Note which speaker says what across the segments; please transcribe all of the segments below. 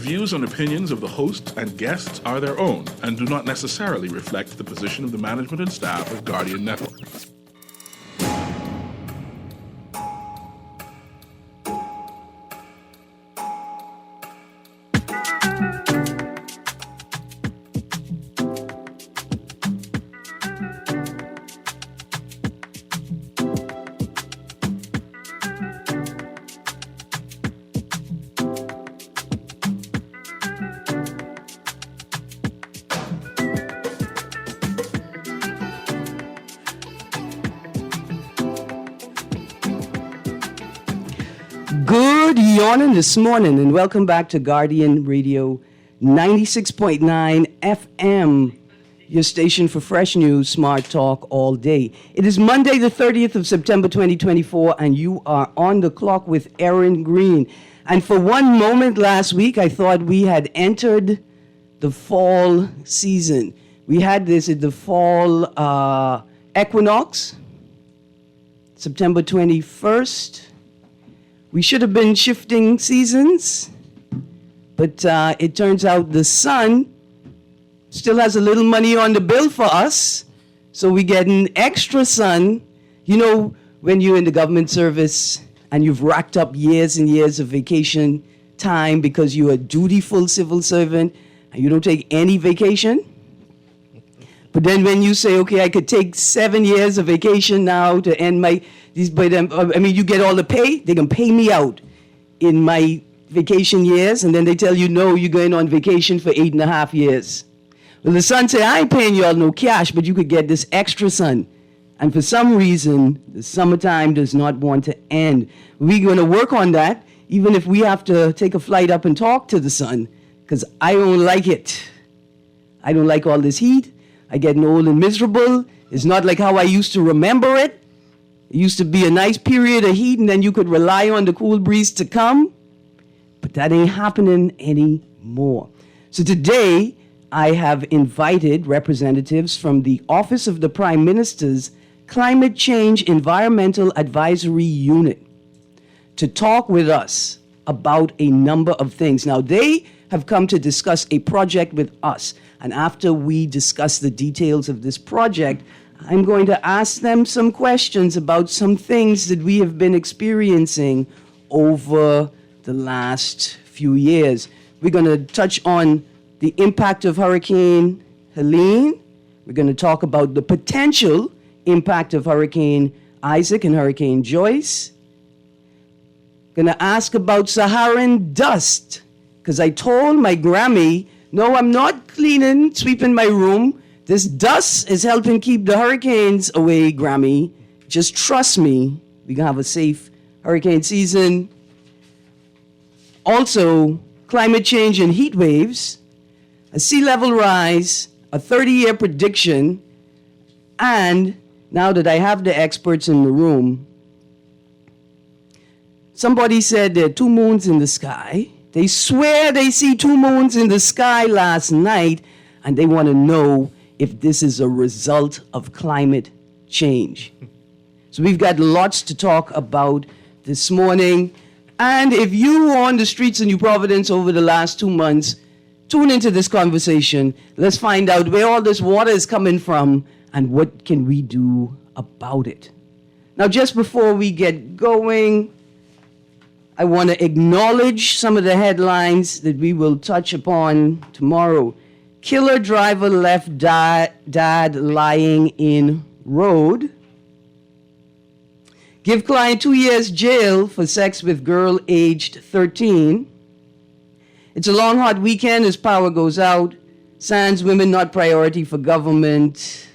Speaker 1: views and opinions of the host and guests are their own and do not necessarily reflect the position of the management and staff of Guardian Network.
Speaker 2: Good morning this morning, and welcome back to Guardian Radio 96.9 FM, your station for fresh news, smart talk all day. It is Monday, the 30th of September, 2024, and you are on the clock with Erin, Greene. And for one moment last week, I thought we had entered the fall season. We had this at the fall equinox, September 21st. We should have been shifting seasons, but it turns out the sun still has a little money on the bill for us, so we get an extra sun. You know, when you're in the government service and you've racked up years and years of vacation time because you're a dutiful civil servant and you don't take any vacation. But then when you say, okay, I could take 7 years of vacation now to end my, you get all the pay, they can pay me out in my vacation years, and then they tell you, no, you're going on vacation for 8.5 years. Well, the sun say, I ain't paying you all no cash, but you could get this extra sun. And for some reason, the summertime does not want to end. We're going to work on that, even if we have to take a flight up and talk to the sun, because I don't like it. I don't like all this heat. I getting old and miserable. It's not like how I used to remember it. It used to be a nice period of heat, and then you could rely on the cool breeze to come. But that ain't happening anymore. So today, I have invited representatives from the Office of the Prime Minister's Climate Change Environmental Advisory Unit to talk with us about a number of things. Now, they have come to discuss a project with us. And after we discuss the details of this project, I'm going to ask them some questions about some things that we have been experiencing over the last few years. We're going to touch on the impact of Hurricane Helene. We're going to talk about the potential impact of Hurricane Isaac and Hurricane Joyce. Going to ask about Saharan dust, because I told my Grammy, no, I'm not cleaning, sweeping my room. This dust is helping keep the hurricanes away, Grammy. Just trust me. We're going to have a safe hurricane season. Also, climate change and heat waves, a sea level rise, a 30-year prediction, and now that I have the experts in the room, somebody said there are 2 moons in the sky. They swear they see 2 moons in the sky last night, and they want to know if this is a result of climate change. So we've got lots to talk about this morning. And if you were on the streets of New Providence over the last 2 months, tune into this conversation. Let's find out where all this water is coming from and what can we do about it. Now, just before we get going, I want to acknowledge some of the headlines that we will touch upon tomorrow. Killer driver left dad lying in road. Give client 2 years jail for sex with girl aged 13. It's a long, hot weekend as power goes out. Sans women not priority for government.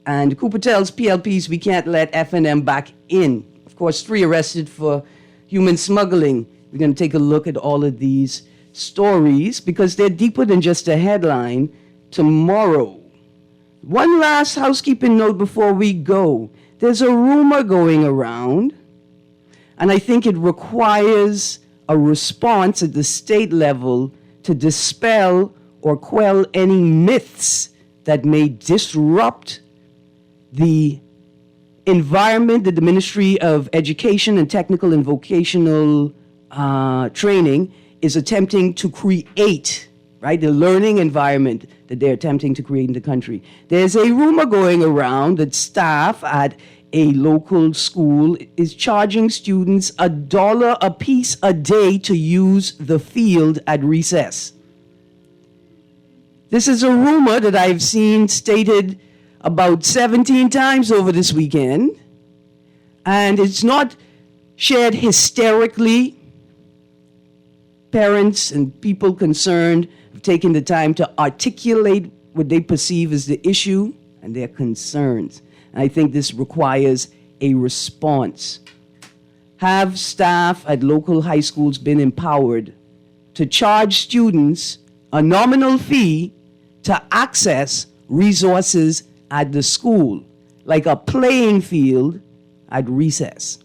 Speaker 2: And Cooper tells PLPs we can't let FNM back in. Of course, 3 arrested for human smuggling. We're going to take a look at all of these stories because they're deeper than just a headline tomorrow. One last housekeeping note before we go. There's a rumor going around, and I think it requires a response at the state level to dispel or quell any myths that may disrupt the environment that the Ministry of Education and Technical and Vocational training is attempting to create, right, the learning environment that they're attempting to create in the country. There's a rumor going around that staff at a local school is charging students $1 a piece a day to use the field at recess. This is a rumor that I've seen stated about 17 times over this weekend, and it's not shared hysterically. Parents and people concerned have taken the time to articulate what they perceive as the issue and their concerns. And I think this requires a response. Have staff at local high schools been empowered to charge students a nominal fee to access resources at the school, like a playing field at recess?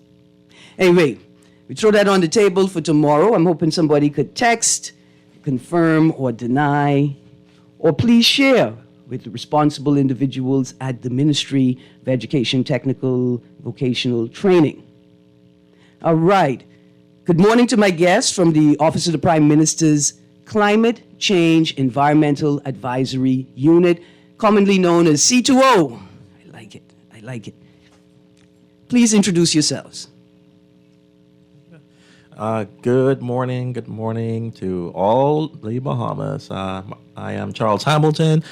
Speaker 2: Anyway, we throw that on the table for tomorrow. I'm hoping somebody could text, confirm or deny, or please share with the responsible individuals at the Ministry of Education, Technical, Vocational Training. All right. Good morning to my guests from the Office of the Prime Minister's Climate Change Environmental Advisory Unit, commonly known as C2O. I like it. Please introduce yourselves.
Speaker 3: Good morning to all the Bahamas. I am Charles Hamilton,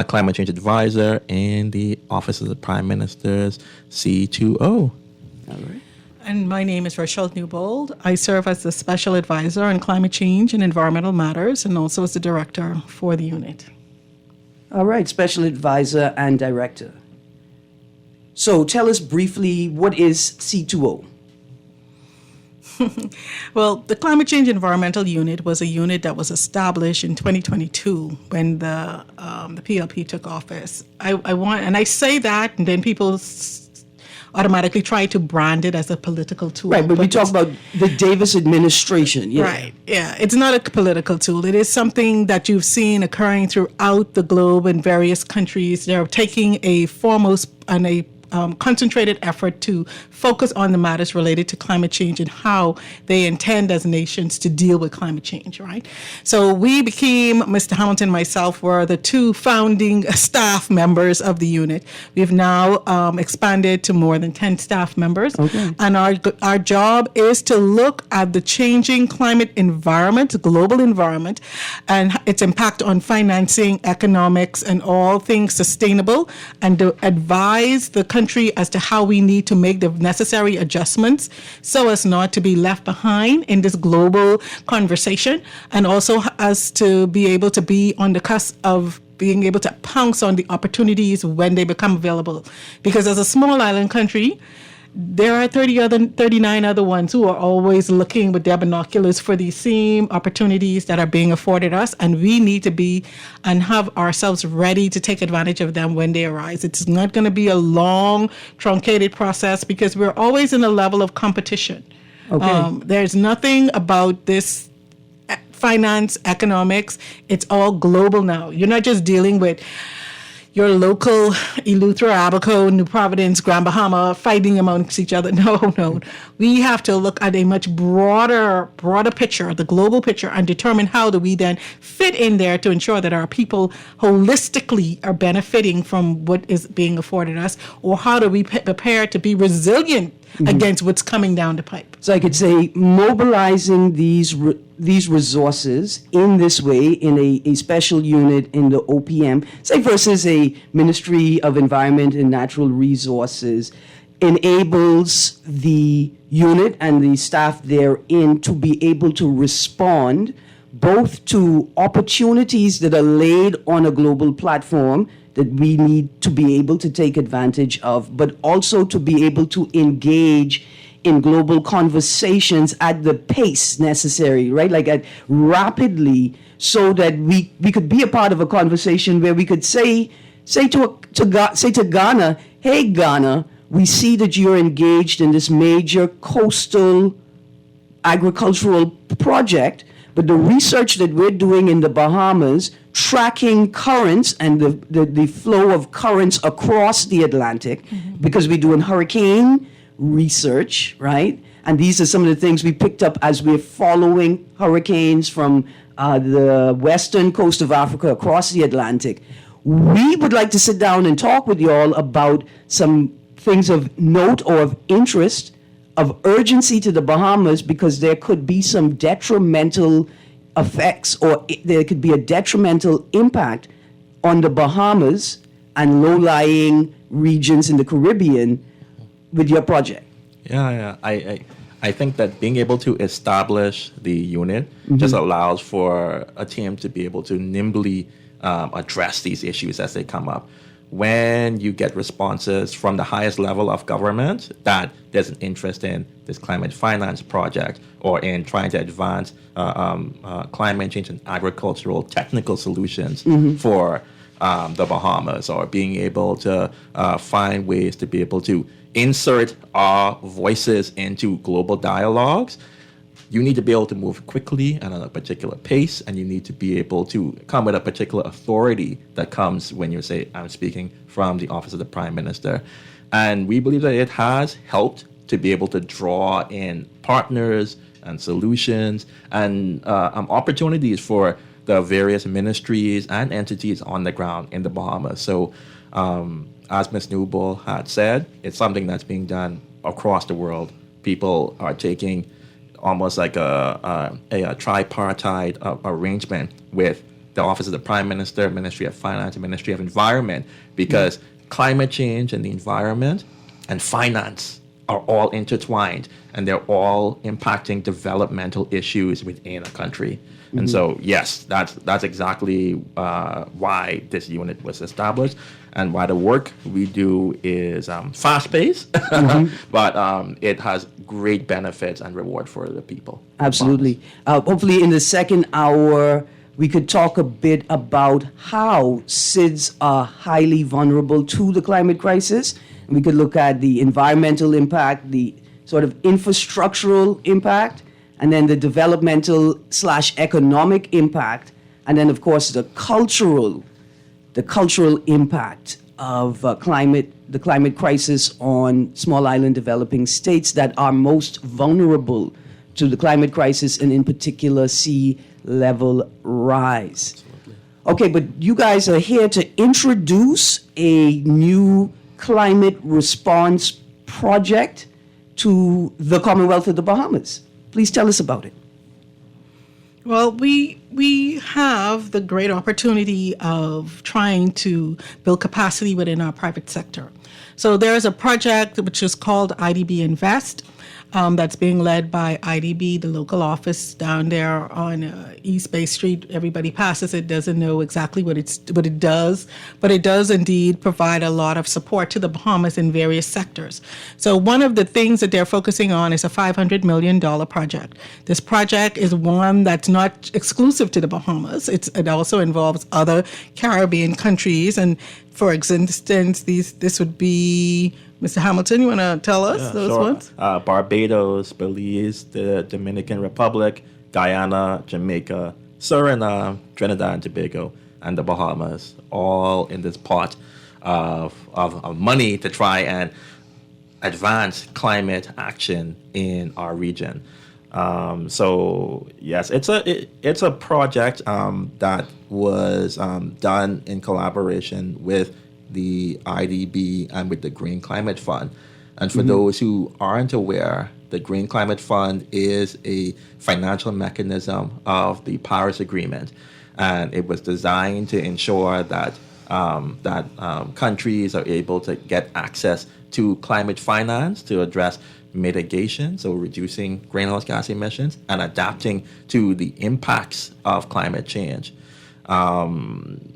Speaker 3: Climate Change Advisor in the Office of the Prime Minister's C2O.
Speaker 2: All right.
Speaker 4: And my name is Rochelle Newbold. I serve as the Special Advisor on Climate Change and Environmental Matters and also as the Director for the unit.
Speaker 2: All right, Special Advisor and Director. So tell us briefly, what is C2O?
Speaker 4: Well, the Climate Change Environmental Unit was a unit that was established in 2022 when the PLP took office. I say that, and then people automatically try to brand it as a political tool.
Speaker 2: Right, but we talk about the Davis administration. Yeah.
Speaker 4: Right, yeah. It's not a political tool. It is something that you've seen occurring throughout the globe in various countries. They're taking a foremost and a concentrated effort to focus on the matters related to climate change and how they intend as nations to deal with climate change, right? So we became, Mr. Hamilton and myself were the two founding staff members of the unit. We've now expanded to more than 10 staff members. Okay. And our job is to look at the changing climate environment, global environment, and its impact on financing, economics, and all things sustainable, and to advise the country as to how we need to make the necessary adjustments so as not to be left behind in this global conversation, and also as to be able to be on the cusp of being able to pounce on the opportunities when they become available. Because as a small island country, there are 39 other ones who are always looking with their binoculars for these same opportunities that are being afforded us, and we need to be and have ourselves ready to take advantage of them when they arise. It's not going to be a long, truncated process because we're always in a level of competition. Okay. There's nothing about this finance, economics. It's all global now. You're not just dealing with your local Eleuthera, Abaco, New Providence, Grand Bahama fighting amongst each other. No. We have to look at a much broader picture, the global picture, and determine how do we then fit in there to ensure that our people holistically are benefiting from what is being afforded us, or how do we prepare to be resilient against what's coming down the pipe.
Speaker 2: So I could say mobilizing these resources in this way in a special unit in the OPM, say versus a Ministry of Environment and Natural Resources, enables the unit and the staff therein to be able to respond both to opportunities that are laid on a global platform that we need to be able to take advantage of, but also to be able to engage in global conversations at the pace necessary, right? Like rapidly, so that we could be a part of a conversation where we could say to Ghana, hey Ghana, we see that you're engaged in this major coastal agricultural project, but the research that we're doing in the Bahamas, tracking currents and the flow of currents across the Atlantic, because we're doing hurricane research, right? And these are some of the things we picked up as we're following hurricanes from the western coast of Africa across the Atlantic. We would like to sit down and talk with you all about some things of note or of interest, of urgency to the Bahamas, because there could be some detrimental effects, or there could be a detrimental impact on the Bahamas and low-lying regions in the Caribbean with your project.
Speaker 3: Yeah. I think that being able to establish the unit just allows for a team to be able to nimbly address these issues as they come up. When you get responses from the highest level of government that there's an interest in this climate finance project or in trying to advance climate change and agricultural technical solutions for the Bahamas, or being able to find ways to be able to insert our voices into global dialogues, you need to be able to move quickly and at a particular pace, and you need to be able to come with a particular authority that comes when you say, I'm speaking from the office of the Prime Minister. And we believe that it has helped to be able to draw in partners and solutions and opportunities for the various ministries and entities on the ground in the Bahamas. So as Ms. Newbold had said, it's something that's being done across the world. People are taking almost like a tripartite arrangement with the Office of the Prime Minister, Ministry of Finance, and Ministry of Environment, because climate change and the environment and finance are all intertwined, and they're all impacting developmental issues within a country. And so, yes, that's exactly why this unit was established, and why the work we do is fast-paced, but it has great benefits and reward for the people.
Speaker 2: Absolutely. Hopefully in the second hour, we could talk a bit about how SIDS are highly vulnerable to the climate crisis. And we could look at the environmental impact, the sort of infrastructural impact, and then the developmental/economic impact, and then, of course, the cultural impact of the climate crisis on small island developing states that are most vulnerable to the climate crisis, and in particular, sea level rise.
Speaker 3: Absolutely.
Speaker 2: Okay, but you guys are here to introduce a new climate response project to the Commonwealth of the Bahamas. Please tell us about it.
Speaker 4: Well, we have the great opportunity of trying to build capacity within our private sector. So there's a project which is called IDB Invest, that's being led by IDB, the local office down there on East Bay Street. Everybody passes it, doesn't know exactly what it does, but it does indeed provide a lot of support to the Bahamas in various sectors. So one of the things that they're focusing on is a $500 million project. This project is one that's not exclusive to the Bahamas. It also involves other Caribbean countries, and for instance, this would be, Mr. Hamilton, you want to tell us those ones?
Speaker 3: Barbados, Belize, the Dominican Republic, Guyana, Jamaica, Suriname, Trinidad and Tobago, and the Bahamas, all in this pot of money to try and advance climate action in our region. So yes, it's a project that was done in collaboration with the IDB and with the Green Climate Fund. And for those who aren't aware, the Green Climate Fund is a financial mechanism of the Paris Agreement, and it was designed to ensure that countries are able to get access to climate finance to address mitigation, so reducing greenhouse gas emissions and adapting to the impacts of climate change.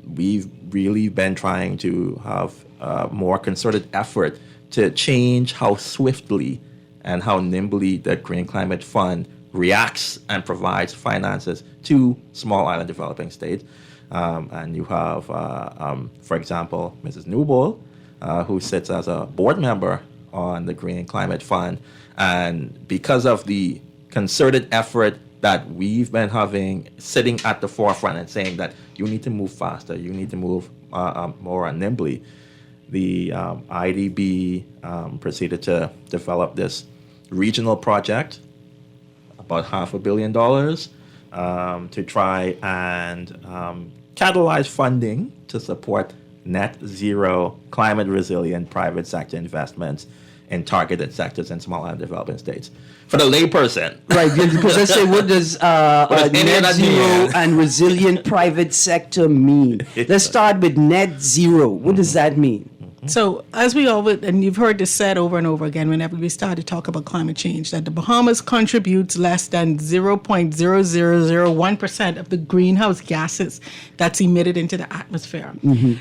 Speaker 3: We've really been trying to have a more concerted effort to change how swiftly and how nimbly the Green Climate Fund reacts and provides finances to small island developing states. And you have, for example, Mrs. Newbold, who sits as a board member on the Green Climate Fund. And because of the concerted effort that we've been having, sitting at the forefront and saying that you need to move faster, you need to move more nimbly, the IDB proceeded to develop this regional project, about $500 million, to try and catalyze funding to support net zero climate resilient private sector investments in targeted sectors in small and developing states. For the layperson.
Speaker 2: Right, because let's say, what does net zero and resilient private sector mean? Let's start with net zero. What does that mean?
Speaker 4: So, as we always, and you've heard this said over and over again whenever we start to talk about climate change, that the Bahamas contributes less than 0.0001% of the greenhouse gases that's emitted into the atmosphere.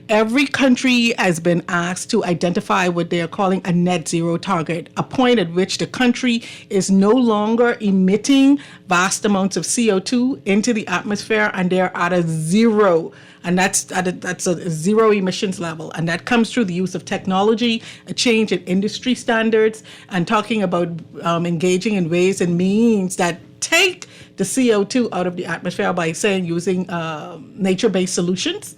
Speaker 4: Every country has been asked to identify what they are calling a net zero target, a point at which the country is no longer emitting vast amounts of CO2 into the atmosphere, and they're at a zero. And that's a zero emissions level. And that comes through the use of technology, a change in industry standards, and talking about engaging in ways and means that take the CO2 out of the atmosphere by saying using nature-based solutions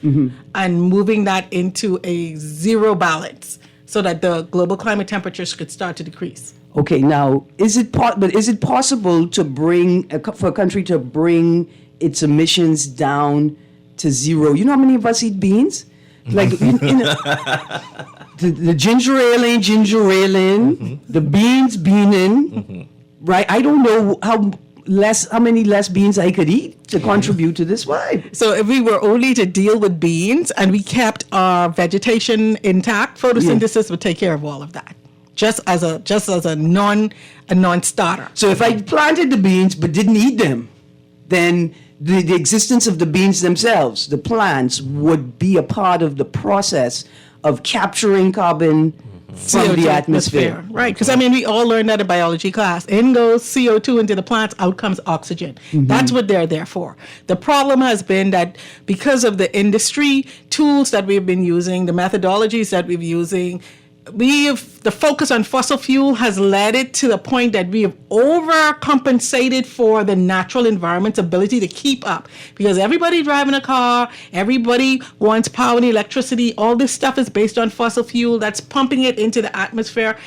Speaker 4: and moving that into a zero balance so that the global climate temperatures could start to decrease.
Speaker 2: Okay, now, is it possible to for a country to bring its emissions down to zero? You know how many of us eat beans? Like the ginger ale ain't ginger ale, the beans beaning, right? I don't know how many less beans I could eat to contribute to this vibe.
Speaker 4: So if we were only to deal with beans and we kept our vegetation intact, photosynthesis would take care of all of that. Just as a non-starter.
Speaker 2: So if I planted the beans but didn't eat them, then the existence of the beans themselves, the plants, would be a part of the process of capturing carbon from the atmosphere.
Speaker 4: Right, because we all learned that in biology class. In goes CO2 into the plants, out comes oxygen. That's what they're there for. The problem has been that because of the industry tools that we've been using, the methodologies that we've using, the focus on fossil fuel has led it to the point that we have overcompensated for the natural environment's ability to keep up. Because everybody driving a car, everybody wants power and electricity, all this stuff is based on fossil fuel that's pumping it into the atmosphere.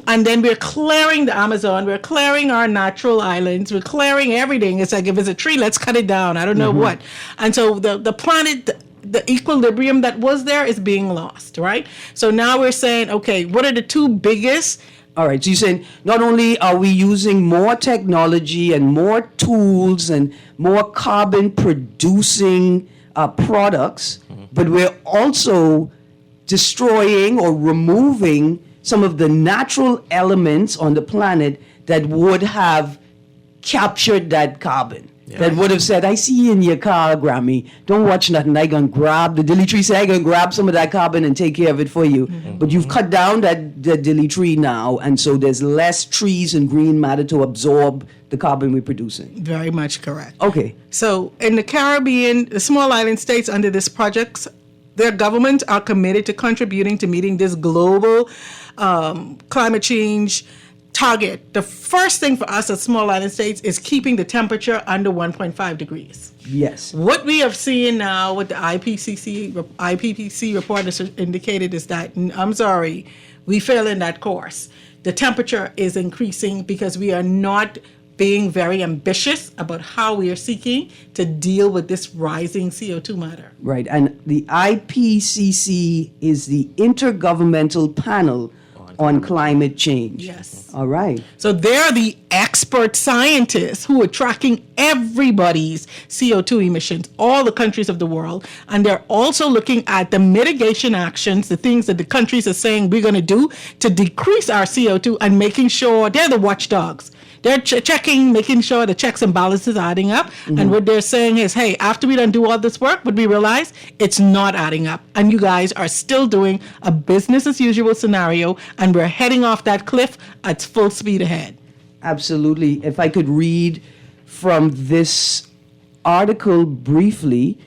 Speaker 4: And then we're clearing the Amazon, we're clearing our natural islands, we're clearing everything. It's like, if it's a tree, let's cut it down. I don't know what. And so the planet, the equilibrium that was there is being lost, right? So now we're saying, okay, what are the two biggest?
Speaker 2: All right, so you're saying not only are we using more technology and more tools and more carbon producing products, but we're also destroying or removing some of the natural elements on the planet that would have captured that carbon. Yeah. That would have said, I see you in your car, Grammy. Don't watch nothing. I gonna grab the dilly tree. Say I gonna grab some of that carbon and take care of it for you. But you've cut down that dilly tree now, and so there's less trees and green matter to absorb the carbon we're producing.
Speaker 4: Very much correct.
Speaker 2: Okay.
Speaker 4: So in the Caribbean, the small island states under this project, their governments are committed to contributing to meeting this global climate change target. The first thing for us as small island states is keeping the temperature under 1.5 degrees.
Speaker 2: Yes.
Speaker 4: What we have seen now with the IPCC report has indicated is that, I'm sorry, we fail in that course. The temperature is increasing because we are not being very ambitious about how we are seeking to deal with this rising CO2 matter.
Speaker 2: Right, and the IPCC is the Intergovernmental Panel on Climate Change.
Speaker 4: Yes.
Speaker 2: All right.
Speaker 4: So they're the expert scientists who are tracking everybody's CO2 emissions, all the countries of the world. And they're also looking at the mitigation actions, the things that the countries are saying we're going to do to decrease our CO2, and making sure they're the watchdogs. They're checking, making sure the checks and balances are adding up. And what they're saying is, hey, after we done do all this work, what we realize, it's not adding up. And you guys are still doing a business as usual scenario, and we're heading off that cliff at full speed ahead.
Speaker 2: Absolutely. If I could read from this article briefly,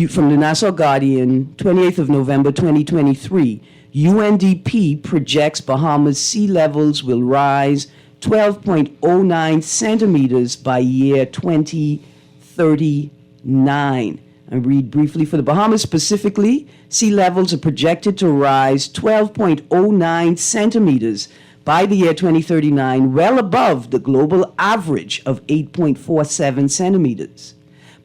Speaker 2: from the Nassau Guardian, 28th of November, 2023, UNDP projects Bahamas sea levels will rise 12.09 centimeters by year 2039. I read briefly for the Bahamas specifically, sea levels are projected to rise 12.09 centimeters by the year 2039, well above the global average of 8.47 centimeters.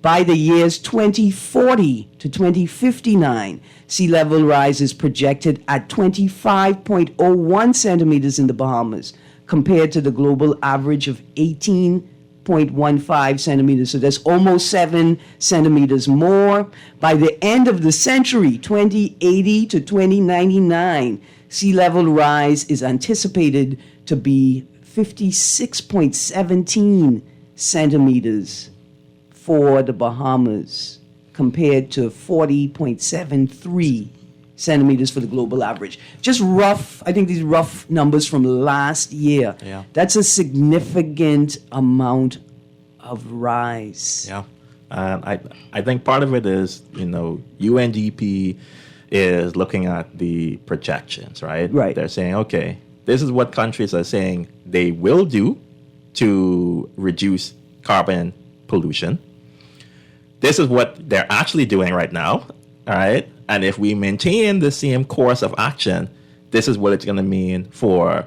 Speaker 2: By the years 2040 to 2059, sea level rise is projected at 25.01 centimeters in the Bahamas, compared to the global average of 18.15 centimeters. So that's almost 7 centimeters more. By the end of the century, 2080 to 2099, sea level rise is anticipated to be 56.17 centimeters for the Bahamas, compared to 40.73 centimeters for the global average. Just rough, I think these rough numbers from last year.
Speaker 3: Yeah.
Speaker 2: That's a significant amount of rise.
Speaker 3: Yeah. I think part of it is, UNDP is looking at the projections, right?
Speaker 2: Right.
Speaker 3: They're saying, okay, this is what countries are saying they will do to reduce carbon pollution. This is what they're actually doing right now, all right? And if we maintain the same course of action, this is what it's going to mean for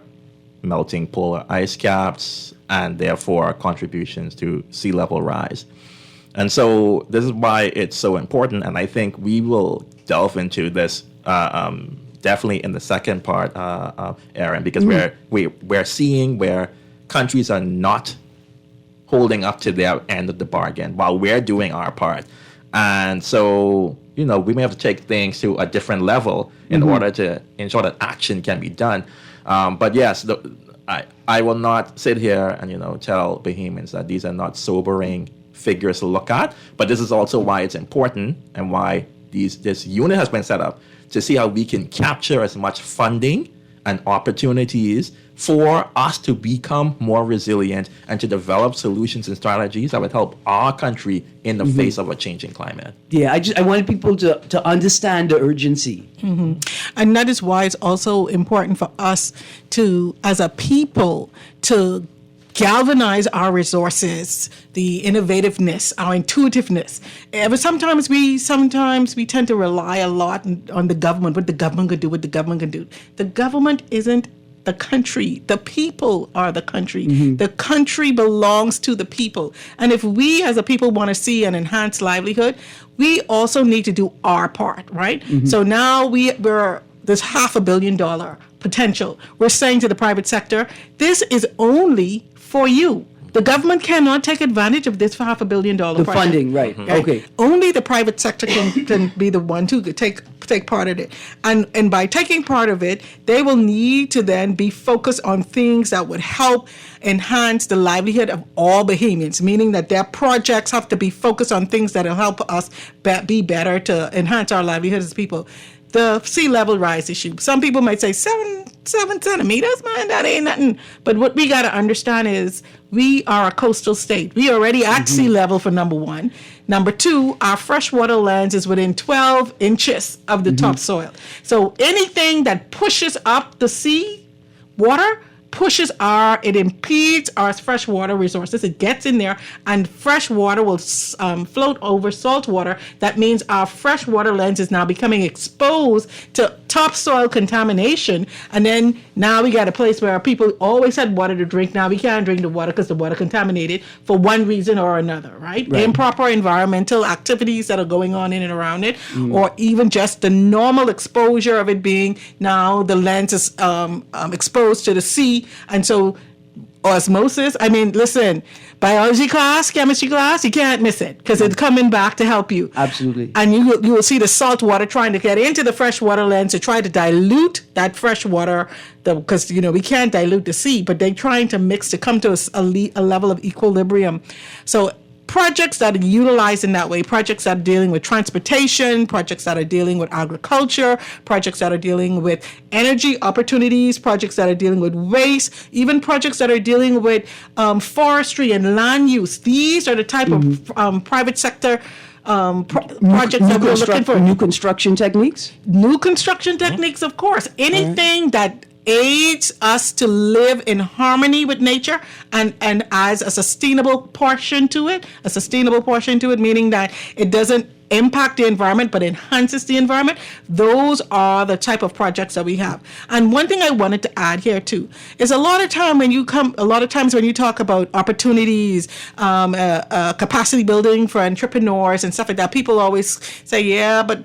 Speaker 3: melting polar ice caps and therefore contributions to sea level rise. And so this is why it's so important. And I think we will delve into this definitely in the second part, Erin, because we're seeing where countries are not holding up to their end of the bargain while we're doing our part. And so, we may have to take things to a different level in order to ensure that action can be done. But yes, I will not sit here and, tell Bahamians that these are not sobering figures to look at, but this is also why it's important and why this unit has been set up to see how we can capture as much funding and opportunities for us to become more resilient and to develop solutions and strategies that would help our country in the face of a changing climate.
Speaker 2: Yeah, I wanted people to understand the urgency.
Speaker 4: And that is why it's also important for us to, as a people, to galvanize our resources, the innovativeness, our intuitiveness. Sometimes we tend to rely a lot on the government, what the government could do, what the government can do. The government isn't the country. The people are the country. The country belongs to the people. And if we as a people want to see an enhanced livelihood, we also need to do our part, right? So now we're this $500 million potential. We're saying to the private sector, this is only for you. The government cannot take advantage of this $500 million
Speaker 2: The
Speaker 4: project.
Speaker 2: funding, right. Okay.
Speaker 4: Only the private sector can be the one to take part of it. And by taking part of it, they will need to then be focused on things that would help enhance the livelihood of all Bahamians, meaning that their projects have to be focused on things that will help us be better to enhance our livelihood as people. The sea level rise issue. Some people might say 7 centimeters, man, that ain't nothing. But what we got to understand is we are a coastal state. We are already at sea level for number one. Number two, our freshwater lands is within 12 inches of the topsoil. So anything that pushes up the sea water it impedes our freshwater resources. It gets in there, and fresh water will float over salt water. That means our freshwater lens is now becoming exposed to topsoil contamination. And then now we got a place where people always had water to drink. Now we can't drink the water because the water contaminated for one reason or another, right? Improper environmental activities that are going on in and around it, or even just the normal exposure of it being now the lens is exposed to the sea. And so osmosis, listen, biology class, chemistry class, you can't miss it because it's coming back to help you.
Speaker 2: Absolutely.
Speaker 4: And you will see the salt water trying to get into the freshwater lens to try to dilute that fresh water because, we can't dilute the sea, but they're trying to mix to come to a level of equilibrium. So projects that are utilized in that way, projects that are dealing with transportation, projects that are dealing with agriculture, projects that are dealing with energy opportunities, projects that are dealing with waste, even projects that are dealing with forestry and land use. These are the type of private sector projects that we're looking for.
Speaker 2: New construction techniques?
Speaker 4: New construction techniques, of course. Anything that aids us to live in harmony with nature and as a sustainable portion to it, meaning that it doesn't impact the environment but enhances the environment, those are the type of projects that we have. And one thing I wanted to add here too is a lot of times when you talk about opportunities, capacity building for entrepreneurs and stuff like that, people always say, yeah, but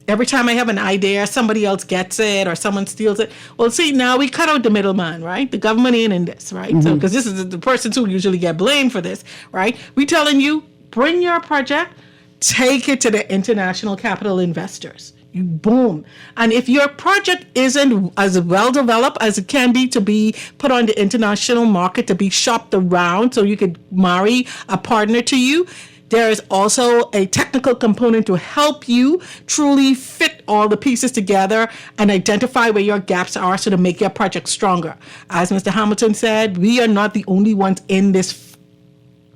Speaker 4: every time I have an idea, somebody else gets it or someone steals it. Well, see, now we cut out the middleman, right? The government ain't in this, right? So, because this is the persons who usually get blamed for this, right? We telling you, bring your project, take it to the international capital investors. You boom. And if your project isn't as well developed as it can be to be put on the international market, to be shopped around so you could marry a partner to you, there is also a technical component to help you truly fit all the pieces together and identify where your gaps are so to make your project stronger. As Mr. Hamilton said, we are not the only ones in this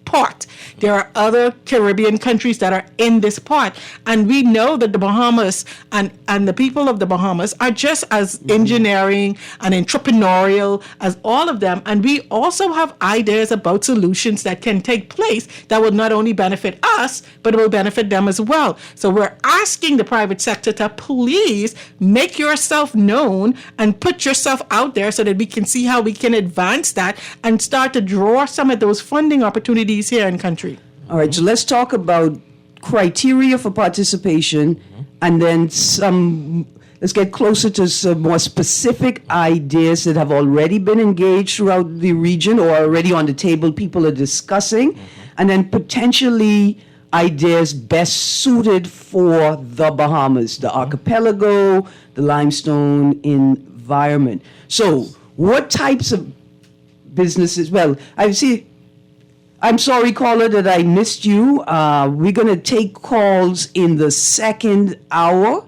Speaker 4: part. There are other Caribbean countries that are in this part. And we know that the Bahamas and the people of the Bahamas are just as engineering and entrepreneurial as all of them. And we also have ideas about solutions that can take place that will not only benefit us, but it will benefit them as well. So we're asking the private sector to please make yourself known and put yourself out there so that we can see how we can advance that and start to draw some of those funding opportunities here in country.
Speaker 2: All right, so let's talk about criteria for participation, and then let's get closer to some more specific ideas that have already been engaged throughout the region or already on the table people are discussing, and then potentially ideas best suited for the Bahamas, the archipelago, the limestone environment. So what types of businesses? Well, I'm sorry, caller, that I missed you. We're going to take calls in the second hour,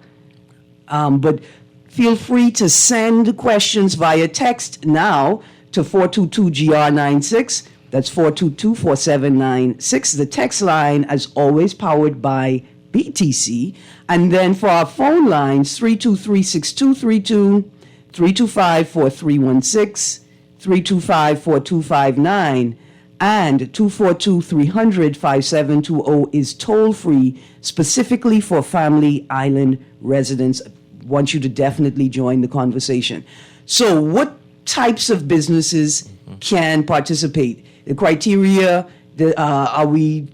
Speaker 2: but feel free to send questions via text now to 422-GR96. That's 422-4796. The text line, as always, powered by BTC. And then for our phone lines, 323-6232, 325-4316, 325-4259, and 242-300-5720 is toll-free, specifically for Family Island residents. I want you to definitely join the conversation. So what types of businesses can participate? The criteria, are we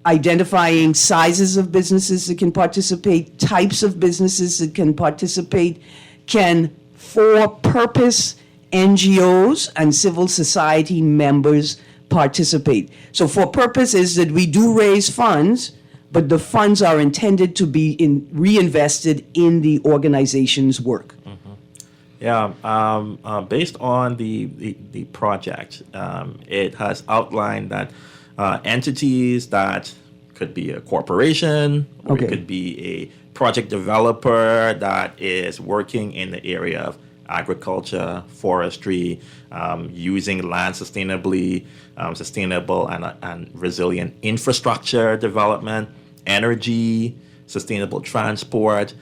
Speaker 2: identifying sizes of businesses that can participate, types of businesses that can participate? Can for-purpose NGOs and civil society members participate? So for purpose is that we do raise funds, but the funds are intended to be reinvested in the organization's work.
Speaker 3: Yeah, based on the project, it has outlined that entities that could be a corporation, or it could be a project developer that is working in the area of agriculture, forestry, using land sustainably, sustainable and resilient infrastructure development, energy, sustainable transport,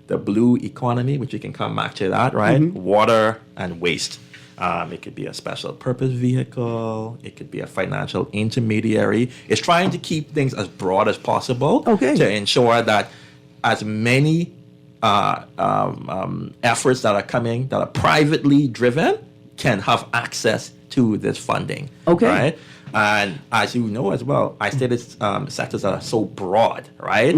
Speaker 3: the blue economy, which we can come back to that, right? Water and waste. It could be a special purpose vehicle. It could be a financial intermediary. It's trying to keep things as broad as possible to ensure that as many efforts that are coming that are privately driven can have access to this funding. Right? And as you know as well, I stated sectors that are so broad, right?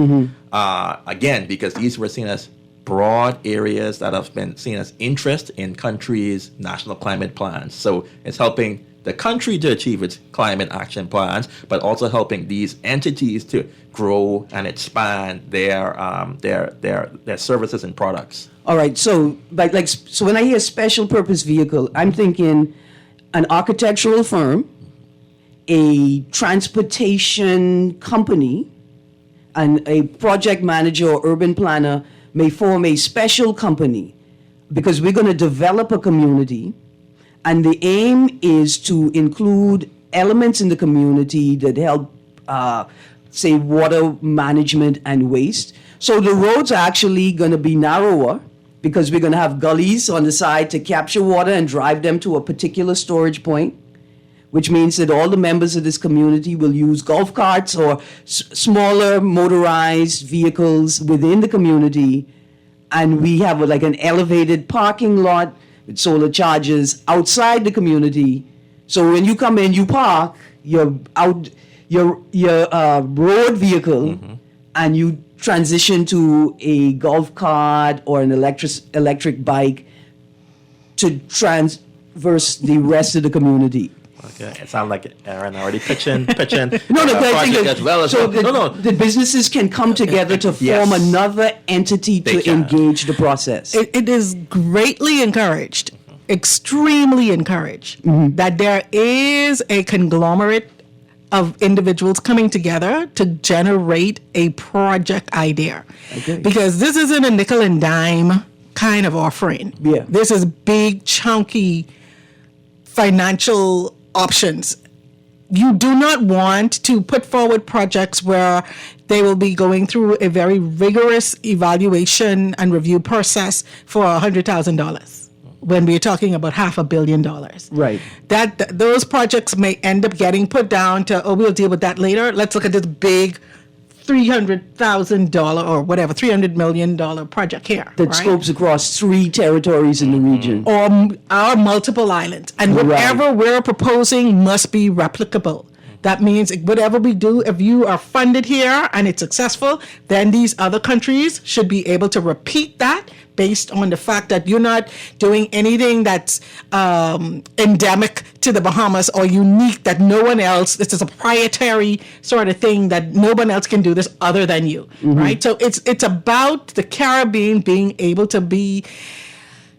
Speaker 3: Again, because these were seen as broad areas that have been seen as interest in countries' national climate plans. So it's helping the country to achieve its climate action plans, but also helping these entities to grow and expand their services and products.
Speaker 2: All right. So, so when I hear special purpose vehicle, I'm thinking an architectural firm, a transportation company, and a project manager or urban planner may form a special company because we're going to develop a community. And the aim is to include elements in the community that help, say, water management and waste. So the roads are actually going to be narrower because we're going to have gullies on the side to capture water and drive them to a particular storage point. which means that all the members of this community will use golf carts or smaller motorized vehicles within the community. And we have like an elevated parking lot with solar chargers outside the community. So when you come in, you park your road vehicle, and you transition to a golf cart or an electric bike to transverse the rest of the community.
Speaker 3: Okay, it sounds like Erin already pitching.
Speaker 2: No, but I think
Speaker 3: project
Speaker 2: that,
Speaker 3: as well as
Speaker 2: so
Speaker 3: well.
Speaker 2: the businesses can come together to
Speaker 3: Yes.
Speaker 2: form another entity
Speaker 3: They
Speaker 2: to
Speaker 3: can.
Speaker 2: engage the process.
Speaker 4: It is greatly encouraged, extremely encouraged, that there is a conglomerate of individuals coming together to generate a project idea.
Speaker 2: Okay.
Speaker 4: Because this isn't a nickel and dime kind of offering.
Speaker 2: Yeah.
Speaker 4: This is big, chunky financial options. You do not want to put forward projects where they will be going through a very rigorous evaluation and review process for $100,000 when we're talking about $500 million.
Speaker 2: Right.
Speaker 4: Those projects may end up getting put down to, we'll deal with that later. Let's look at this big $300,000 or whatever, $300 million project here.
Speaker 2: That
Speaker 4: right?
Speaker 2: scopes across 3 territories in the region.
Speaker 4: Or our multiple islands. And whatever we're proposing must be replicable. That means whatever we do, if you are funded here and it's successful, then these other countries should be able to repeat that based on the fact that you're not doing anything that's endemic to the Bahamas or unique that no one else, this is a proprietary sort of thing that no one else can do this other than you, right? So it's about the Caribbean being able to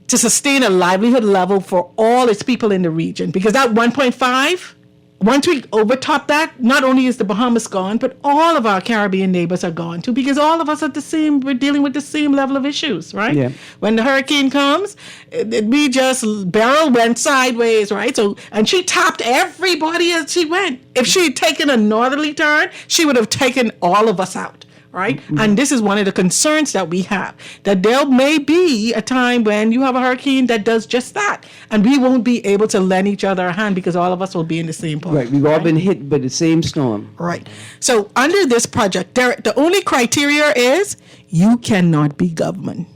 Speaker 4: sustain a livelihood level for all its people in the region, because that 1.5, once we overtop that, not only is the Bahamas gone, but all of our Caribbean neighbors are gone too, because all of us are we're dealing with the same level of issues, right?
Speaker 2: Yeah.
Speaker 4: When the hurricane comes, we just, Beryl went sideways, right? So, and she topped everybody as she went. If she had taken a northerly turn, she would have taken all of us out. Right? And this is one of the concerns that we have, that there may be a time when you have a hurricane that does just that, and we won't be able to lend each other a hand because all of us will be in the same boat.
Speaker 2: Right, we've all been hit by the same storm.
Speaker 4: Right. So under this project, the only criteria is you cannot be government.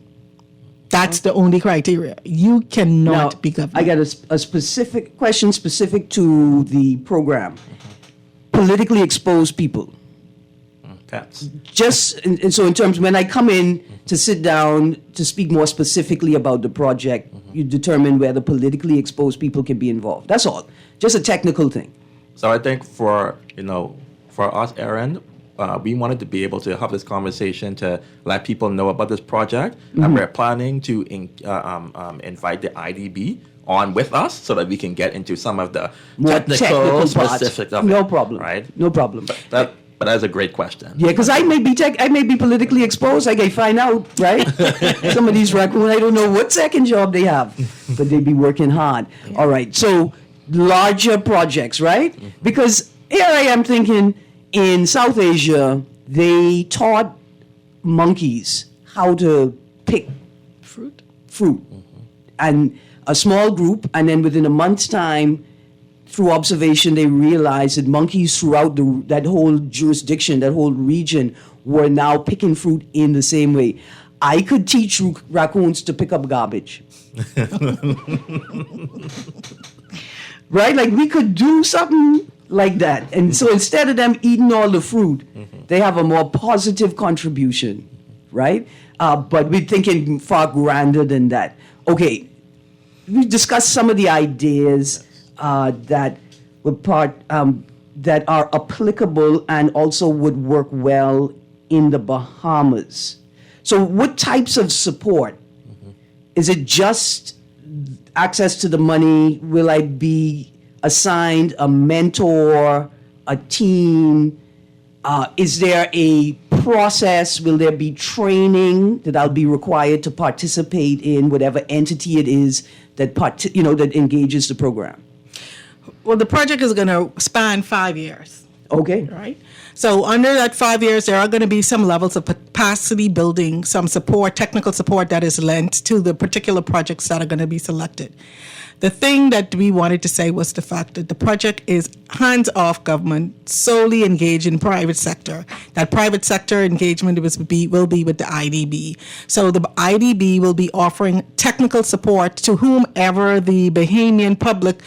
Speaker 4: That's the only criteria. You cannot
Speaker 2: Now,
Speaker 4: be government.
Speaker 2: I got a specific question specific to the program. Politically exposed people.
Speaker 3: Pets.
Speaker 2: And so in terms, when I come in to sit down to speak more specifically about the project, you determine whether politically exposed people can be involved. That's all. Just a technical thing.
Speaker 3: So I think for us, Erin, we wanted to be able to have this conversation to let people know about this project, and we're planning to invite the IDB on with us so that we can get into some of the
Speaker 2: More
Speaker 3: technical
Speaker 2: parts.
Speaker 3: specifics of
Speaker 2: No
Speaker 3: it,
Speaker 2: problem.
Speaker 3: right?
Speaker 2: No problem.
Speaker 3: But that's a great question.
Speaker 2: Yeah, because I may be politically exposed. I can find out, right? Some of these raccoons, I don't know what second job they have, but they be working hard. All right, so larger projects, right? Because here I am thinking, in South Asia, they taught monkeys how to pick fruit, and a small group, and then within a month's time, through observation, they realized that monkeys throughout that whole jurisdiction, that whole region, were now picking fruit in the same way. I could teach raccoons to pick up garbage. Right? Like, we could do something like that. And so instead of them eating all the fruit, they have a more positive contribution, right? But we're thinking far grander than that. Okay, we discussed some of the ideas that are applicable and also would work well in the Bahamas. So what types of support? Is it just access to the money? Will I be assigned a mentor, a team? Is there a process? Will there be training that I'll be required to participate in, whatever entity it is that engages the program?
Speaker 4: Well, the project is going to span 5 years.
Speaker 2: Okay.
Speaker 4: Right? So under that 5 years, there are going to be some levels of capacity building, some support, technical support that is lent to the particular projects that are going to be selected. the thing that we wanted to say was the fact that the project is hands-off government, solely engaged in private sector. That private sector engagement will be with the IDB. So the IDB will be offering technical support to whomever the Bahamian public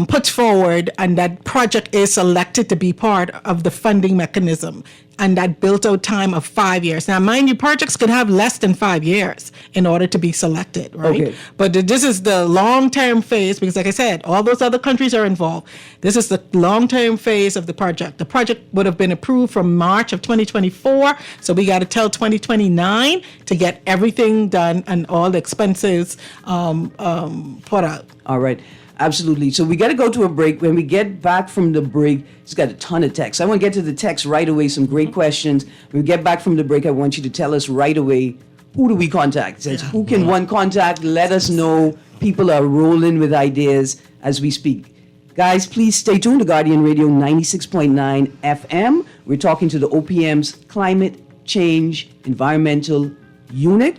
Speaker 4: puts forward, and that project is selected to be part of the funding mechanism, and that built-out time of 5 years. Now, mind you, projects could have less than 5 years in order to be selected, right?
Speaker 2: Okay.
Speaker 4: But this is the long-term phase, because like I said, all those other countries are involved. This is the long-term phase of the project. The project would have been approved from March of 2024, so we got to tell 2029 to get everything done and all the expenses put out.
Speaker 2: All right. Absolutely. So we got to go to a break. When we get back from the break, it's got a ton of text. I want to get to the text right away. Some great questions. When we get back from the break, I want you to tell us right away, who do we contact? It says, who can one contact? Let us know. People are rolling with ideas as we speak. Guys, please stay tuned to Guardian Radio 96.9 FM. We're talking to the OPM's Climate Change Environmental Unit.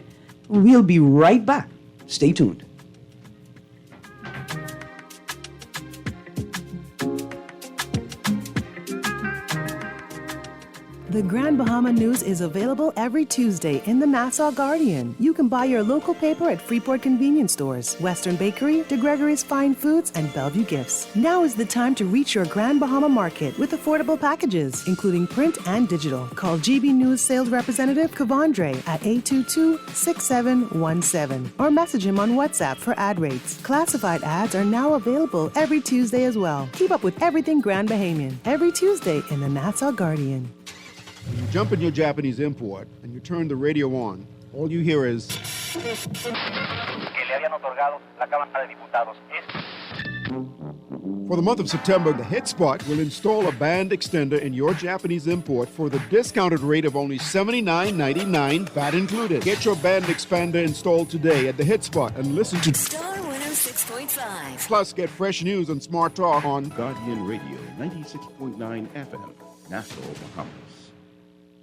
Speaker 2: We'll be right back. Stay tuned.
Speaker 5: The Grand Bahama News is available every Tuesday in the Nassau Guardian. You can buy your local paper at Freeport Convenience Stores, Western Bakery, De Gregory's Fine Foods, and Bellevue Gifts. Now is the time to reach your Grand Bahama market with affordable packages, including print and digital. Call GB News sales representative Kavandre at 822-6717 or message him on WhatsApp for ad rates. Classified ads are now available every Tuesday as well. Keep up with everything Grand Bahamian every Tuesday in the Nassau Guardian.
Speaker 6: When you jump in your Japanese import and you turn the radio on, all you hear is... For the month of September, the Hit Spot will install a band extender in your Japanese import for the discounted rate of only $79.99, VAT included. Get your band expander installed today at the Hit Spot and listen to
Speaker 7: Star 106.5.
Speaker 6: Plus, get fresh news and smart talk on
Speaker 8: Guardian Radio 96.9 FM, Nassau, Bahamas.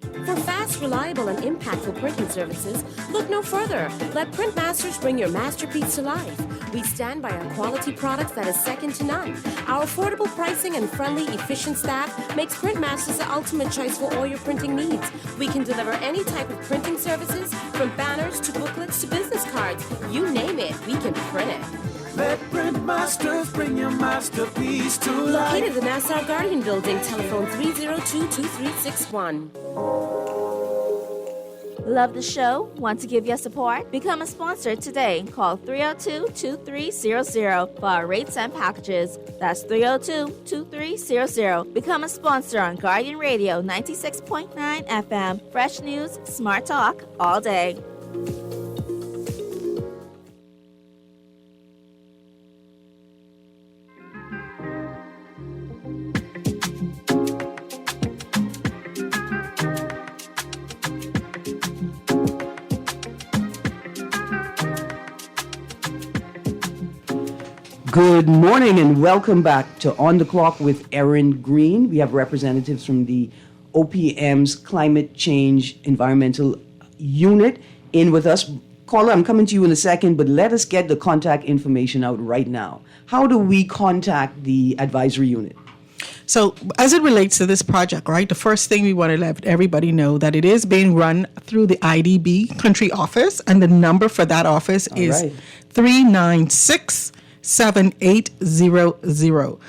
Speaker 9: For fast, reliable, and impactful printing services, look no further. Let Printmasters bring your masterpiece to life. We stand by our quality products that is second to none. Our affordable pricing and friendly, efficient staff makes Printmasters the ultimate choice for all your printing needs. We can deliver any type of printing services, from banners to booklets to business cards. You name it, we can print it.
Speaker 10: Let Printmasters bring your masterpiece to life.
Speaker 9: Located in the Nassau Guardian Building, telephone 302-2361.
Speaker 11: Love the show? Want to give your support? Become a sponsor today. Call 302-2300 for our rates and packages. That's 302-2300. Become a sponsor on Guardian Radio 96.9 FM. Fresh news, smart talk, all day.
Speaker 2: Good morning and welcome back to On the Clock with Erin, Greene. We have representatives from the OPM's Climate Change Environmental Unit in with us. Caller, I'm coming to you in a second, but let us get the contact information out right now. How do we contact the advisory unit?
Speaker 4: So as it relates to this project, right, the first thing we want to let everybody know that it is being run through the IDB country office, and the number for that office is 396-7800.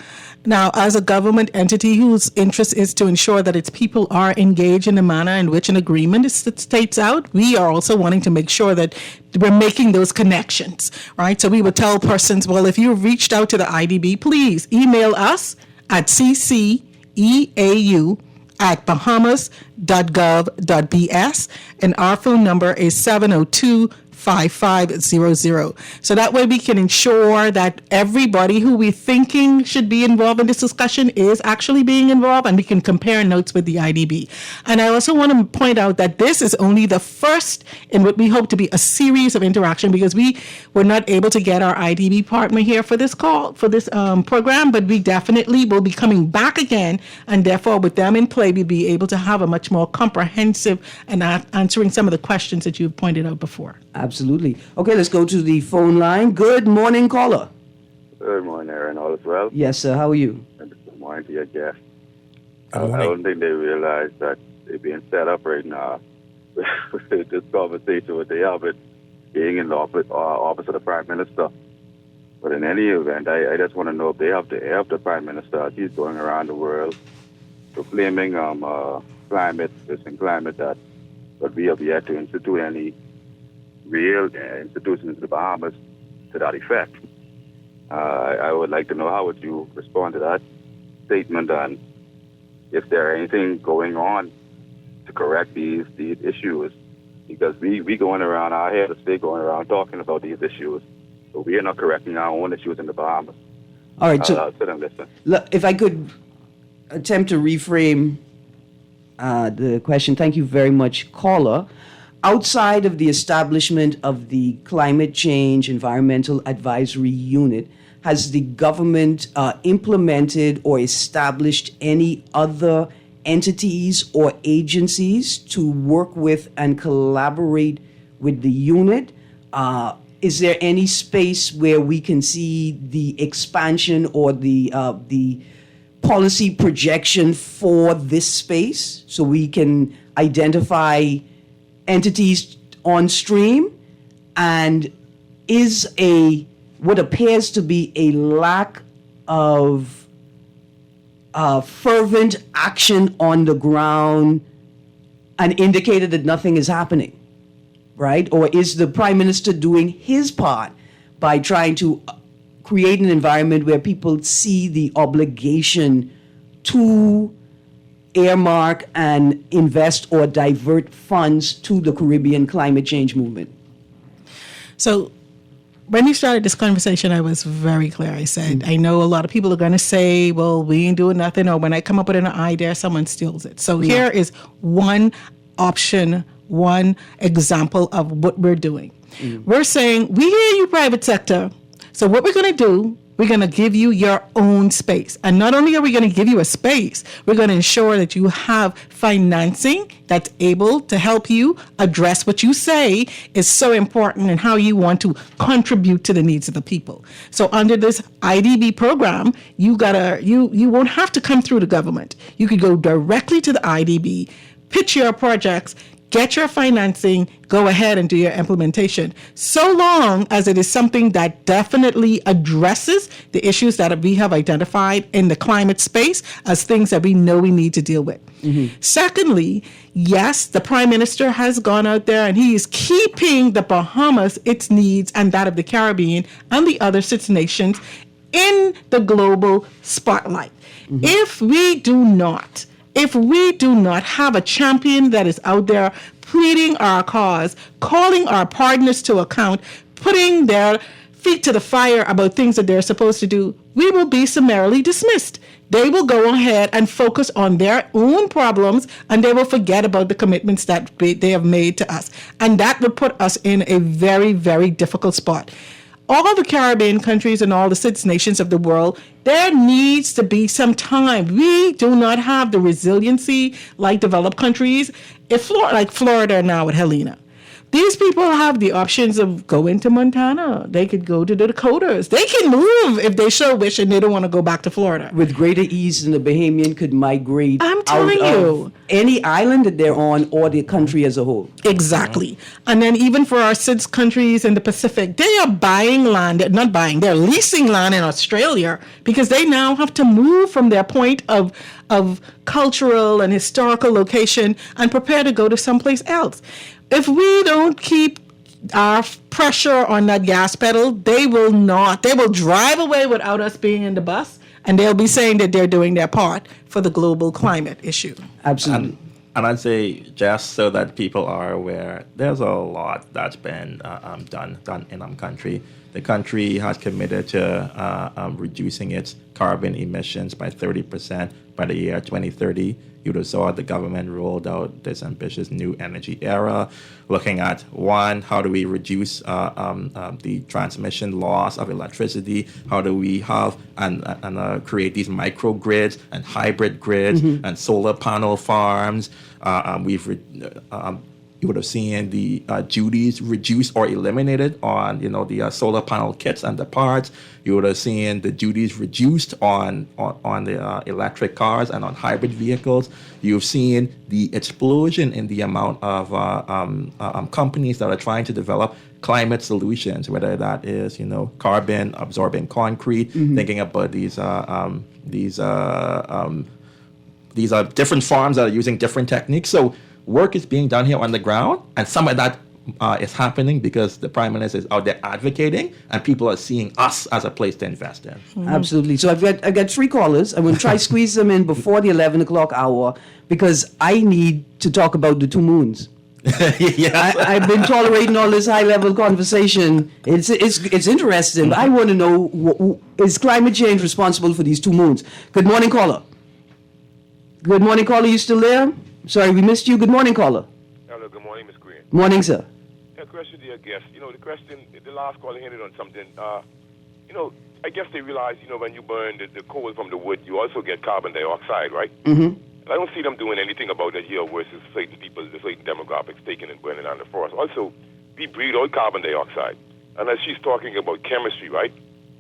Speaker 4: Now, as a government entity whose interest is to ensure that its people are engaged in the manner in which an agreement is states out, we are also wanting to make sure that we're making those connections, right? So we would tell persons, well, if you've reached out to the IDB, please email us at cceau@bahamas.gov.bs, and our phone number is 702-5500. So that way we can ensure that everybody who we're thinking should be involved in this discussion is actually being involved, and we can compare notes with the IDB. And I also want to point out that this is only the first in what we hope to be a series of interaction, because we were not able to get our IDB partner here for this program, but we definitely will be coming back again, and therefore with them in play, we'll be able to have a much more comprehensive and answering some of the questions that you've pointed out before.
Speaker 2: Absolutely. Okay, let's go to the phone line. Good morning, caller.
Speaker 12: Good morning, Erin. All is well?
Speaker 2: Yes, sir. How are you?
Speaker 12: And good morning to your guest.
Speaker 3: Good
Speaker 12: I
Speaker 3: morning.
Speaker 12: don't think they realize that they're being set up right now with this conversation with the Albert being in the office of the Prime Minister. But in any event, I just want to know if they have to air up the Prime Minister as he's going around the world proclaiming climate that, but we have yet to institute any real institutions in the Bahamas to that effect. I would like to know how would you respond to that statement, and if there anything going on to correct these issues, because we going around, our head of state going around talking about these issues, but we are not correcting our own issues in the Bahamas.
Speaker 2: All right, so
Speaker 12: I'll sit and listen.
Speaker 2: if I could attempt to reframe the question. Thank you very much, caller. Outside of the establishment of the Climate Change Environmental Advisory Unit, has the government implemented or established any other entities or agencies to work with and collaborate with the unit? Is there any space where we can see the expansion or the policy projection for this space so we can identify entities on stream? And is what appears to be a lack of fervent action on the ground an indicator that nothing is happening, right? Or is the Prime Minister doing his part by trying to create an environment where people see the obligation to earmark and invest or divert funds to the Caribbean climate change movement?
Speaker 4: So when you started this conversation, I was very clear. I said, I know a lot of people are going to say, well, we ain't doing nothing, or when I come up with an idea, someone steals it. So here is one option, one example of what we're doing. We're saying, we hear you, private sector. So what we're going to do, we're going to give you your own space. And not only are we going to give you a space, we're going to ensure that you have financing that's able to help you address what you say is so important and how you want to contribute to the needs of the people. So under this IDB program, you won't have to come through the government. You could go directly to the IDB, pitch your projects, get your financing, go ahead and do your implementation, so long as it is something that definitely addresses the issues that we have identified in the climate space as things that we know we need to deal with. Secondly, yes, the Prime Minister has gone out there and he is keeping the Bahamas, its needs, and that of the Caribbean and the other 6 nations in the global spotlight. If we do not have a champion that is out there pleading our cause, calling our partners to account, putting their feet to the fire about things that they're supposed to do, we will be summarily dismissed. They will go ahead and focus on their own problems, and they will forget about the commitments that they have made to us. And that would put us in a very, very difficult spot. All the Caribbean countries and all the 6 nations of the world, there needs to be some time. We do not have the resiliency like developed countries, like Florida now with Helena. These people have the options of going to Montana. They could go to the Dakotas. They can move if they so wish and they don't want to go back to Florida.
Speaker 2: With greater ease than the Bahamian could migrate
Speaker 4: I'm telling you.
Speaker 2: Any island that they're on or the country as a whole.
Speaker 4: Exactly. And then even for our 6 countries in the Pacific, they are they're leasing land in Australia because they now have to move from their point of cultural and historical location and prepare to go to someplace else. If we don't keep our pressure on that gas pedal, they will drive away without us being in the bus, and they'll be saying that they're doing their part for the global climate issue.
Speaker 2: Absolutely.
Speaker 3: And I'd say, just so that people are aware, there's a lot that's been done in our country. The country has committed to reducing its carbon emissions by 30% by the year 2030. You would have saw the government rolled out this ambitious new energy era, looking at, one, how do we reduce the transmission loss of electricity? How do we have and create these microgrids and hybrid grids and solar panel farms? You would have seen the duties reduced or eliminated on, the solar panel kits and the parts. You would have seen the duties reduced on the electric cars and on hybrid vehicles. You've seen the explosion in the amount of companies that are trying to develop climate solutions, whether that is, carbon absorbing concrete, thinking about these are different farms that are using different techniques. So work is being done here on the ground, and some of that is happening because the Prime Minister is out there advocating, and people are seeing us as a place to invest in.
Speaker 2: Absolutely. So I've got 3 callers. I'm going to try squeeze them in before the 11 o'clock hour because I need to talk about the 2 moons.
Speaker 3: Yes.
Speaker 2: I've been tolerating all this high-level conversation. It's interesting. I want to know, is climate change responsible for these 2 moons? Good morning, caller. Good morning, caller. You still there? Sorry, we missed you. Good morning, caller.
Speaker 13: Hello, good morning, Ms. Greene.
Speaker 2: Morning, sir.
Speaker 13: A question to your guest. The last caller hinted on something. I guess they realize, when you burn the coal from the wood, you also get carbon dioxide, right?
Speaker 2: Mm-hmm.
Speaker 13: I don't see them doing anything about it here versus certain people, the certain demographics taking and burning down the forest. Also, we breathe out carbon dioxide. And as she's talking about chemistry, right?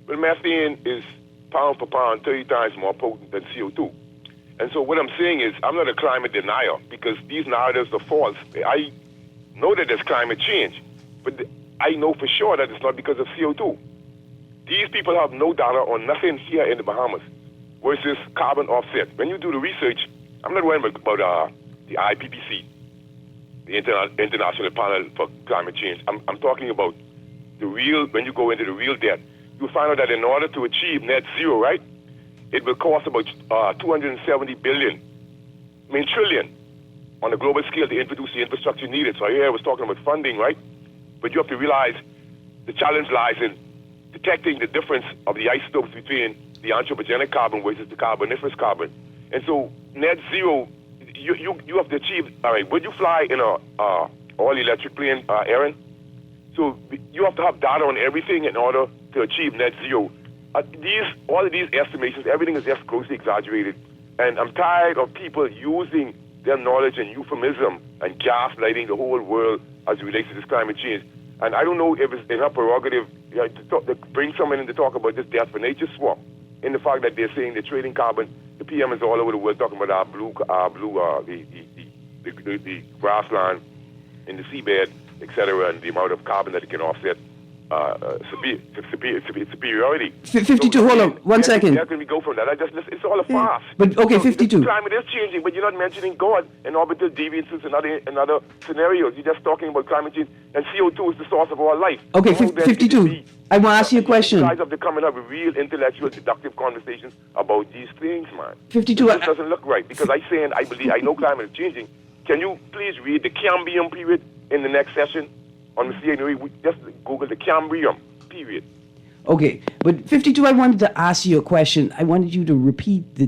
Speaker 13: Well, methane is pound for pound 30 times more potent than CO2. And so what I'm saying is I'm not a climate denier because these narratives are false. I know that there's climate change, but I know for sure that it's not because of CO2. These people have no data on nothing here in the Bahamas versus carbon offset. When you do the research, I'm not worrying about the IPCC, the International Panel for Climate Change. I'm talking about when you go into the real depth, you find out that in order to achieve net zero, right, it will cost about 270 trillion on a global scale to introduce the infrastructure needed. So here I was talking about funding, right? But you have to realize the challenge lies in detecting the difference of the isotopes between the anthropogenic carbon versus the carboniferous carbon. And so net zero, you have to achieve, all right, would you fly in a all-electric plane, Erin? So you have to have data on everything in order to achieve net zero. All of these estimations, everything is just grossly exaggerated. And I'm tired of people using their knowledge and euphemism and gaslighting the whole world as it relates to this climate change. And I don't know if it's in her prerogative to bring someone in to talk about this death for nature swap, in the fact that they're saying they're trading carbon. The PM is all over the world talking about the grassland in the seabed, etc., and the amount of carbon that it can offset. Superiority.
Speaker 2: 52, so, hold on, one second.
Speaker 13: How can we go from that? It's all a farce.
Speaker 2: But, okay, 52.
Speaker 13: The climate is changing, but you're not mentioning God and orbital deviances and other scenarios. You're just talking about climate change, and CO2 is the source of all life.
Speaker 2: Okay, 52. I want to ask you a question.
Speaker 13: You guys have to come and have a real intellectual, deductive conversations about these things, man.
Speaker 2: 52.
Speaker 13: It doesn't look right, because I know climate is changing. Can you please read the Cambrian period in the next session? On the CNOE, we just Google the Cambrian period.
Speaker 2: Okay, but 52, I wanted to ask you a question. I wanted you to repeat the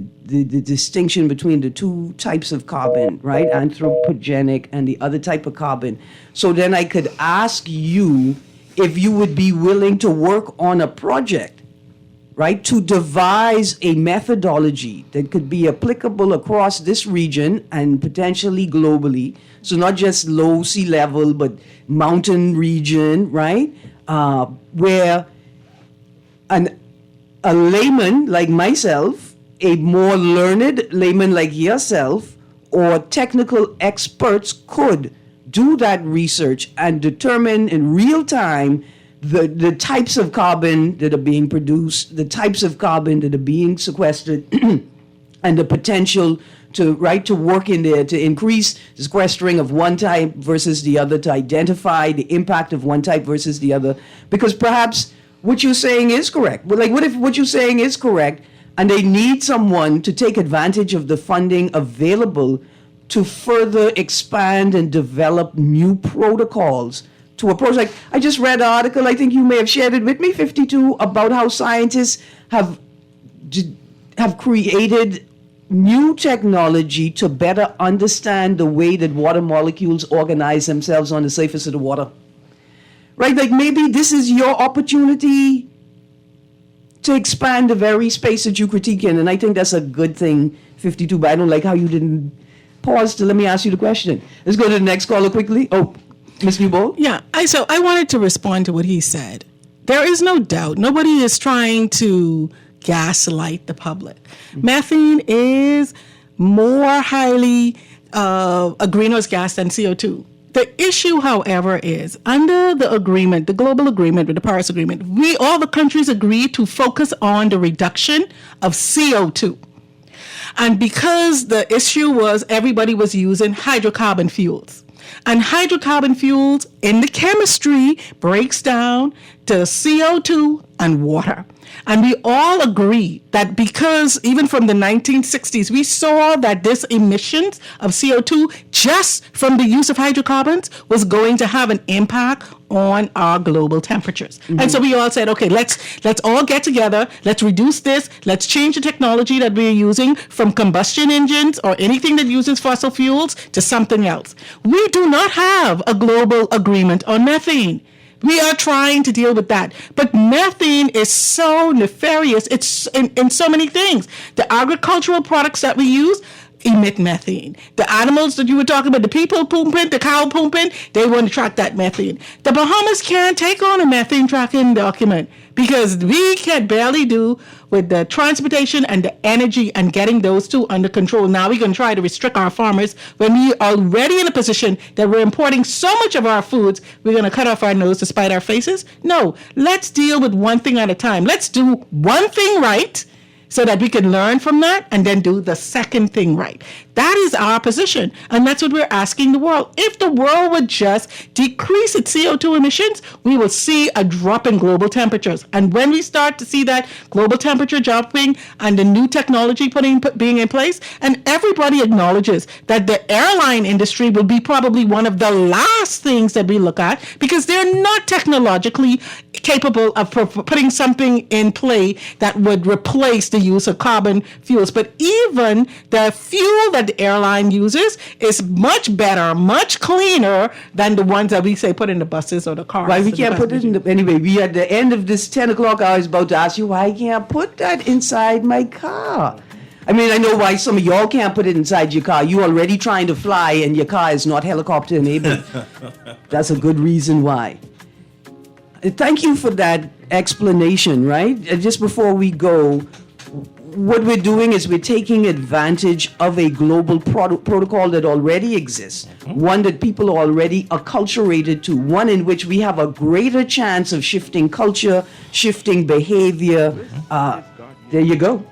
Speaker 2: distinction between the 2 types of carbon, right? Anthropogenic and the other type of carbon. So then I could ask you if you would be willing to work on a project, right, to devise a methodology that could be applicable across this region and potentially globally. So not just low sea level, but mountain region, right? Where a layman like myself, a more learned layman like yourself, or technical experts could do that research and determine in real time the types of carbon that are being produced, the types of carbon that are being sequestered, and the potential to work in there to increase sequestering of one type versus the other, to identify the impact of one type versus the other. Because perhaps what you're saying is correct. But what if what you're saying is correct and they need someone to take advantage of the funding available to further expand and develop new protocols to approach? Like, I just read an article, I think you may have shared it with me, 52, about how scientists have created new technology to better understand the way that water molecules organize themselves on the surface of the water. Right? Like, maybe this is your opportunity to expand the very space that you critique in, and I think that's a good thing, 52, but I don't like how you didn't pause to let me ask you the question. Let's go to the next caller quickly. Oh, Ms. Newbold?
Speaker 4: Yeah, so I wanted to respond to what he said. There is no doubt. Nobody is trying to gaslight the public. Methane is more highly a greenhouse gas than CO2. The issue, however, is under the agreement, the global agreement with the Paris Agreement, all the countries agreed to focus on the reduction of CO2. And because the issue was everybody was using hydrocarbon fuels. And hydrocarbon fuels in the chemistry breaks down to CO2 and water. And we all agree that because even from the 1960s, we saw that this emissions of CO2 just from the use of hydrocarbons was going to have an impact on our global temperatures. Mm-hmm. And so we all said, okay, let's all get together, let's reduce this, let's change the technology that we're using from combustion engines or anything that uses fossil fuels to something else. We do not have a global agreement on methane. We are trying to deal with that. But methane is so nefarious. It's in so many things. The agricultural products that we use emit methane. The animals that you were talking about, the people pooping, the cow pooping, they want to track that methane. The Bahamas can't take on a methane tracking document because we can barely do with the transportation and the energy and getting those two under control. Now we're going to try to restrict our farmers when we are already in a position that we're importing so much of our foods, we're going to cut off our nose to spite our faces? No, let's deal with one thing at a time. Let's do one thing right so that we can learn from that and then do the second thing right. That is our position, and that's what we're asking the world. If the world would just decrease its CO2 emissions, we will see a drop in global temperatures. And when we start to see that global temperature dropping and the new technology being in place, and everybody acknowledges that the airline industry will be probably one of the last things that we look at because they're not technologically capable of putting something in play that would replace the use of carbon fuels. But even the fuel that the airline uses is much better, much cleaner than the ones that we say put in the buses or the cars.
Speaker 2: Why we can't put it in the, anyway, we at the end of this 10 o'clock hour is about to ask you why I can't put that inside my car. I mean, I know why some of y'all can't put it inside your car. You already trying to fly and your car is not helicopter enabled. That's a good reason why. Thank you for that explanation, right? Just before we go, what we're doing is we're taking advantage of a global protocol that already exists, one that people are already acculturated to, one in which we have a greater chance of shifting culture, shifting behavior. There you go.